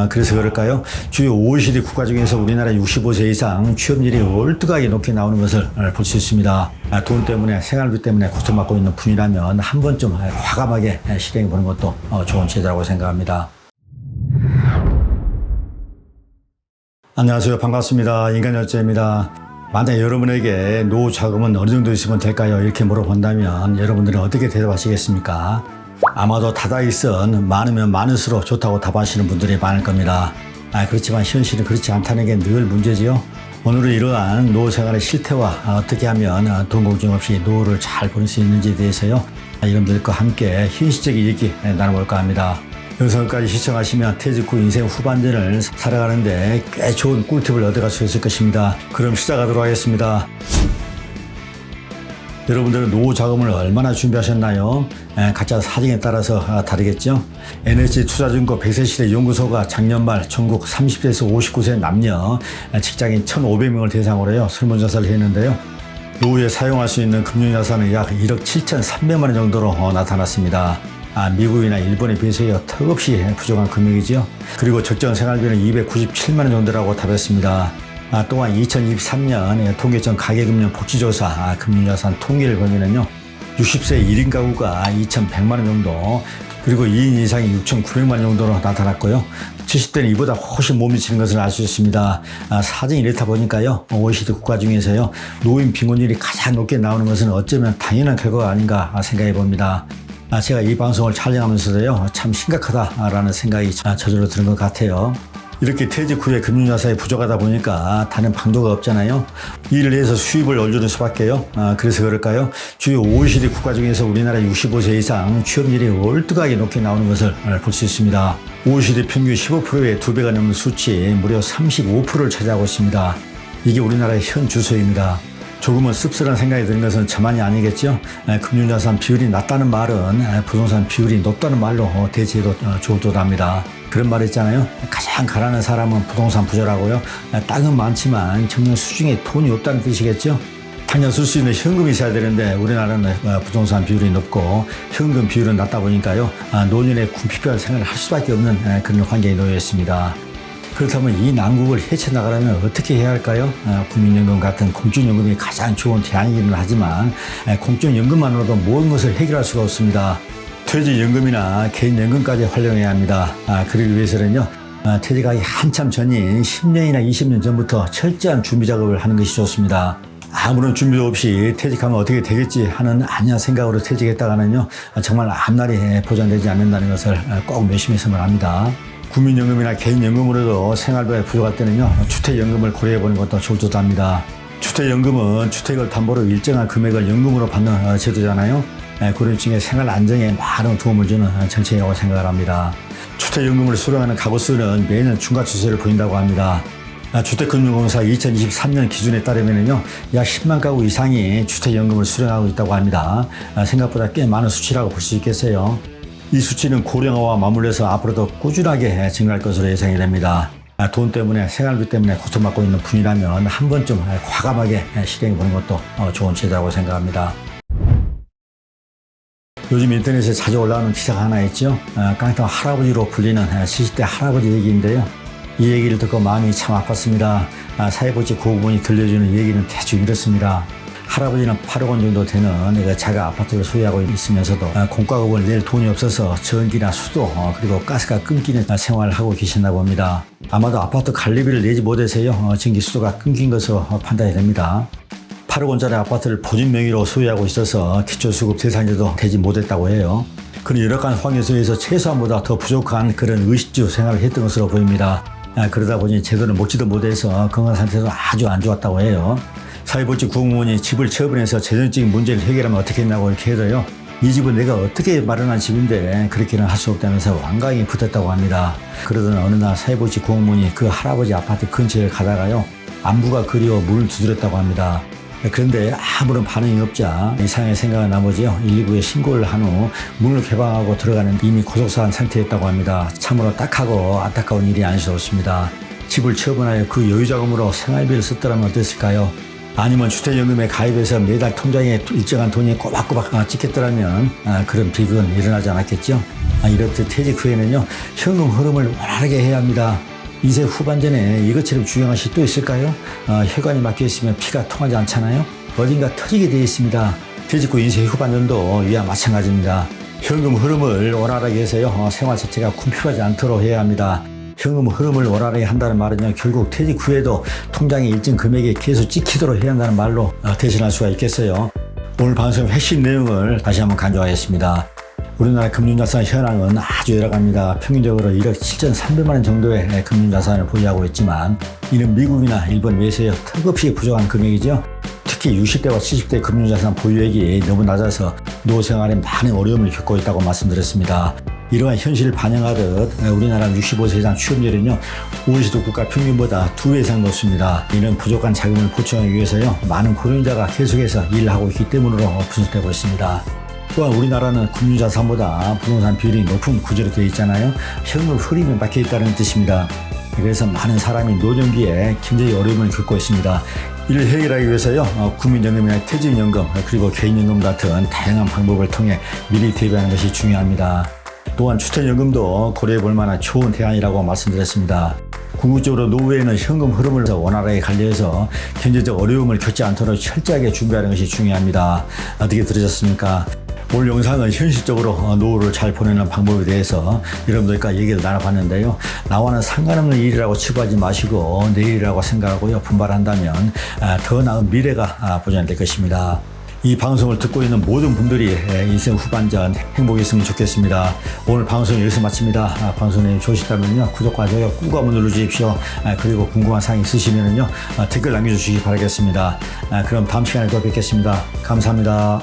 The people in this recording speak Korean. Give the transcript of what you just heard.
그래서 그럴까요? 주요 OECD 국가 중에서 우리나라 65세 이상 취업률이 월등하게 높게 나오는 것을 볼 수 있습니다. 돈 때문에, 생활비 때문에 고통받고 있는 분이라면 한 번쯤 과감하게 실행해 보는 것도 좋은 제도라고 생각합니다. 안녕하세요. 반갑습니다. 인간열쇠입니다. 만약 여러분에게 노후 자금은 어느 정도 있으면 될까요? 이렇게 물어본다면 여러분들은 어떻게 대답하시겠습니까? 아마도 다다익선 많으면 많을수록 좋다고 답하시는 분들이 많을 겁니다. 그렇지만 현실은 그렇지 않다는 게 늘 문제지요. 오늘은 이러한 노후 생활의 실태와 어떻게 하면 돈 걱정 없이 노후를 잘 보낼 수 있는지에 대해서요, 여러분들과 함께 현실적인 얘기 나눠볼까 합니다. 영상까지 시청하시면 퇴직 후 인생 후반전을 살아가는데 꽤 좋은 꿀팁을 얻어갈 수 있을 것입니다. 그럼 시작하도록 하겠습니다. 여러분들은 노후 자금을 얼마나 준비하셨나요? 각자 사정에 따라서 다르겠죠? NSC 투자증권 100세 시대 연구소가 작년 말 전국 30세에서 59세 남녀 직장인 1,500명을 대상으로요 설문조사를 했는데요. 노후에 사용할 수 있는 금융자산은 약 1억 7,300만 원 정도로 나타났습니다. 미국이나 일본에 비해서요 턱없이 부족한 금액이죠. 그리고 적정 생활비는 297만 원 정도라고 답했습니다. 또한 2023년 통계청 가계금융 복지조사 금융자산 통계를 보면은요 60세 1인 가구가 2,100만 원 정도, 그리고 2인 이상이 6,900만 원 정도로 나타났고요. 70대는 이보다 훨씬 못 미치는 것을 알 수 있습니다. 사정이 이렇다 보니까요 OECD 국가 중에서요 노인 빈곤율이 가장 높게 나오는 것은 어쩌면 당연한 결과가 아닌가 생각해 봅니다. 제가 이 방송을 촬영하면서도요 참 심각하다라는 생각이 저절로 드는 것 같아요. 이렇게 퇴직 후에 금융자산이 부족하다 보니까 다른 방도가 없잖아요. 일을 해서 수입을 올려줄 수밖에요. 그래서 그럴까요? 주요 OECD 국가 중에서 우리나라 65세 이상 취업률이 월등하게 높게 나오는 것을 볼 수 있습니다. OECD 평균 15%의 2배가 넘는 수치, 무려 35%를 차지하고 있습니다. 이게 우리나라의 현 주소입니다. 조금은 씁쓸한 생각이 드는 것은 저만이 아니겠죠. 금융자산 비율이 낮다는 말은 부동산 비율이 높다는 말로 대체해도 좋을 듯 합니다. 그런 말 있잖아요. 가장 가난한 사람은 부동산 부자라고요. 땅은 많지만 정녕 수중에 돈이 없다는 뜻이겠죠. 당장 쓸 수 있는 현금이 있어야 되는데 우리나라는 부동산 비율이 높고 현금 비율은 낮다 보니까요 노년에 궁핍한 생활을 할 수밖에 없는 그런 환경에 놓여 있습니다. 그렇다면 이 난국을 헤쳐나가려면 어떻게 해야 할까요? 국민연금 같은 공적연금이 가장 좋은 대안이기는 하지만 공적연금만으로도 모든 것을 해결할 수가 없습니다. 퇴직연금이나 개인연금까지 활용해야 합니다. 그러기 위해서는요 퇴직하기 한참 전인 10년이나 20년 전부터 철저한 준비 작업을 하는 것이 좋습니다. 아무런 준비도 없이 퇴직하면 어떻게 되겠지 하는 안이한 생각으로 퇴직했다가는요 정말 앞날이 보장되지 않는다는 것을 꼭 명심했으면 합니다. 국민연금이나 개인연금으로도 생활비가 부족할 때는요 주택연금을 고려해보는 것도 좋을 듯 합니다. 주택연금은 주택을 담보로 일정한 금액을 연금으로 받는 제도잖아요. 그런 중에 생활 안정에 많은 도움을 주는 정책이라고 생각을 합니다. 주택연금을 수령하는 가구 수는 매년 증가 추세를 보인다고 합니다. 주택금융공사 2023년 기준에 따르면요 약 10만 가구 이상이 주택연금을 수령하고 있다고 합니다. 생각보다 꽤 많은 수치라고 볼 수 있겠어요. 이 수치는 고령화와 맞물려서 앞으로도 꾸준하게 증가할 것으로 예상이 됩니다. 돈 때문에, 생활비 때문에 고통받고 있는 분이라면 한 번쯤 과감하게 실행해 보는 것도 좋은 제도라고 생각합니다. 요즘 인터넷에 자주 올라오는 기사가 하나 있죠. 깡통 할아버지로 불리는 70대 할아버지 얘기인데요. 이 얘기를 듣고 마음이 참 아팠습니다. 사회복지 고구분이 들려주는 얘기는 대충 이렇습니다. 할아버지는 8억 원 정도 되는 자가 아파트를 소유하고 있으면서도 공과금을 낼 돈이 없어서 전기나 수도 그리고 가스가 끊기는 생활을 하고 계신다고 합니다. 아마도 아파트 관리비를 내지 못해서요 전기 수도가 끊긴 것으로 판단이 됩니다. 8억 원짜리 아파트를 본인 명의로 소유하고 있어서 기초수급 대상자도 되지 못했다고 해요. 그런 열악한 환경 속에서 최소한보다 더 부족한 그런 의식주 생활을 했던 것으로 보입니다. 그러다 보니 제대로 먹지도 못해서 건강 상태도 아주 안 좋았다고 해요. 사회복지 공무원이 집을 처분해서 재정적인 문제를 해결하면 어떻게 했냐고 이렇게 해도요 이 집은 내가 어떻게 마련한 집인데 그렇게는 할 수 없다면서 완강히 붙었다고 합니다. 그러던 어느 날 사회복지 공무원이 그 할아버지 아파트 근처에 가다가요 안부가 그리워 문을 두드렸다고 합니다. 그런데 아무런 반응이 없자 이상하게 생각한 나머지요 119에 신고를 한 후 문을 개방하고 들어가는 이미 고속사한 상태였다고 합니다. 참으로 딱하고 안타까운 일이 아닐 수 없습니다. 집을 처분하여 그 여유자금으로 생활비를 썼더라면 어땠을까요? 아니면 주택연금에 가입해서 매달 통장에 일정한 돈이 꼬박꼬박 찍혔더라면 그런 비극은 일어나지 않았겠죠. 이렇듯 퇴직 후에는요, 현금 흐름을 원활하게 해야 합니다. 인생 후반전에 이것처럼 중요한 것이 또 있을까요? 혈관이 막혀 있으면 피가 통하지 않잖아요. 어딘가 터지게 되어 있습니다. 퇴직 후 인생 후반전도 이와 마찬가지입니다. 현금 흐름을 원활하게 해서요, 생활 자체가 궁핍하지 않도록 해야 합니다. 현금 흐름을 원활하게 한다는 말은요, 결국 퇴직 후에도 통장에 일정 금액이 계속 찍히도록 해야 한다는 말로 대신할 수가 있겠어요. 오늘 방송 핵심 내용을 다시 한번 간주하겠습니다. 우리나라 금융자산 현황은 아주 열악합니다. 평균적으로 1억 7,300만 원 정도의 금융자산을 보유하고 있지만 이는 미국이나 일본 외세에 턱없이 부족한 금액이죠. 특히 60대와 70대 금융자산 보유액이 너무 낮아서 노후 생활에 많은 어려움을 겪고 있다고 말씀드렸습니다. 이러한 현실을 반영하듯 우리나라 65세 이상 취업률은요, OECD 국가 평균보다 2배 이상 높습니다. 이는 부족한 자금을 보충하기 위해서요, 많은 고령자가 계속해서 일을 하고 있기 때문으로 분석되고 있습니다. 또한 우리나라는 금융자산보다 부동산 비율이 높은 구조로 되어 있잖아요. 현금 흐름이 막혀 있다는 뜻입니다. 그래서 많은 사람이 노년기에 굉장히 어려움을 겪고 있습니다. 이를 해결하기 위해서요, 국민연금이나 퇴직연금 그리고 개인연금 같은 다양한 방법을 통해 미리 대비하는 것이 중요합니다. 또한 주택연금도 고려해 볼 만한 좋은 대안이라고 말씀드렸습니다. 궁극적으로 노후에는 현금 흐름을 원활하게 관리해서 경제적 어려움을 겪지 않도록 철저하게 준비하는 것이 중요합니다. 어떻게 들으셨습니까? 오늘 영상은 현실적으로 노후를 잘 보내는 방법에 대해서 여러분들과 얘기를 나눠봤는데요. 나와는 상관없는 일이라고 치부하지 마시고 내일이라고 생각하고요, 분발한다면 더 나은 미래가 보장될 것입니다. 이 방송을 듣고 있는 모든 분들이 인생 후반전 행복했으면 좋겠습니다. 오늘 방송 여기서 마칩니다. 방송 내용이 좋으시다면요, 구독과 좋아요 꾹 한번 눌러주십시오. 그리고 궁금한 사항 있으시면요, 댓글 남겨주시기 바라겠습니다. 그럼 다음 시간에 또 뵙겠습니다. 감사합니다.